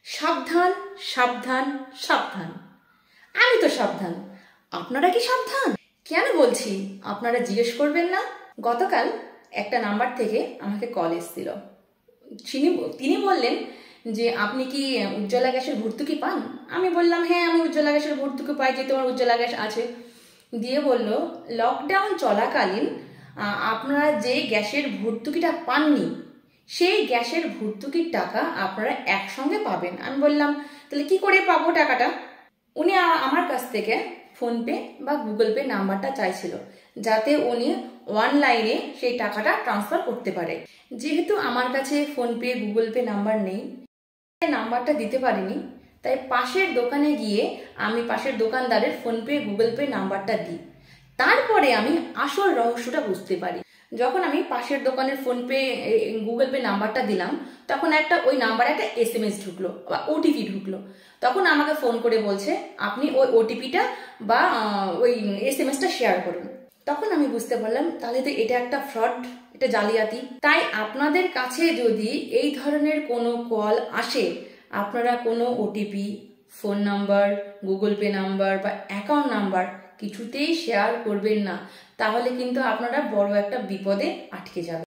সাবধান সাবধান সাবধান। আমি তো সাবধান, আপনারা কি সাবধান? কেন বলছি আপনারা জিজ্ঞেস করবেন না? গতকাল একটা নাম্বার থেকে আমাকে কল এসেছিল। তিনি বললেন যে আপনি কি উজ্জ্বলা গ্যাসের ভর্তুকি পান? আমি বললাম হ্যাঁ, আমি উজ্জ্বলা গ্যাসের ভর্তুকি পাই, যে তোমার উজ্জ্বলা গ্যাস আছে। দিয়ে বলল লকডাউন চলাকালীন আপনারা যে গ্যাসের ভর্তুকিটা পাননি সেই গ্যাসের ভর্তুকির টাকা আপনারা একসঙ্গে পাবেন। আমি বললাম তাহলে কি করে পাবো টাকাটা? উনি আমার কাছ থেকে ফোনপে বা গুগল পে নাম্বারটা চাইছিল, যাতে উনি অনলাইনে সেই টাকাটা ট্রান্সফার করতে পারে। যেহেতু আমার কাছে ফোনপে গুগল পে নাম্বার নেই, নাম্বারটা দিতে পারিনি, তাই পাশের দোকানে গিয়ে আমি পাশের দোকানদারের ফোনপে গুগল পে নাম্বারটা দিই। তারপরে আমি আসল রহস্যটা বুঝতে পারি। যখন আমি পাশের দোকানের ফোনপে গুগল পে নাম্বারটা দিলাম, তখন ওই নাম্বারে একটা SMS ঢুকলো বা OTP ঢুকলো। তখন আমাকে ফোন করে বলছে আপনি ওই OTPটা বা ওই SMS-টা শেয়ার করুন। তখন আমি বুঝতে পারলাম তাহলে তো এটা একটা ফ্রড, এটা জালিয়াতি। তাই আপনাদের কাছে যদি এই ধরনের কোনো কল আসে, আপনারা কোনো OTP, phone number, Google pay number বা অ্যাকাউন্ট নাম্বার কিছুতেই শেয়ার করবেন না, তাহলে কিন্তু আপনারা বড় একটা বিপদে আটকে যাবেন।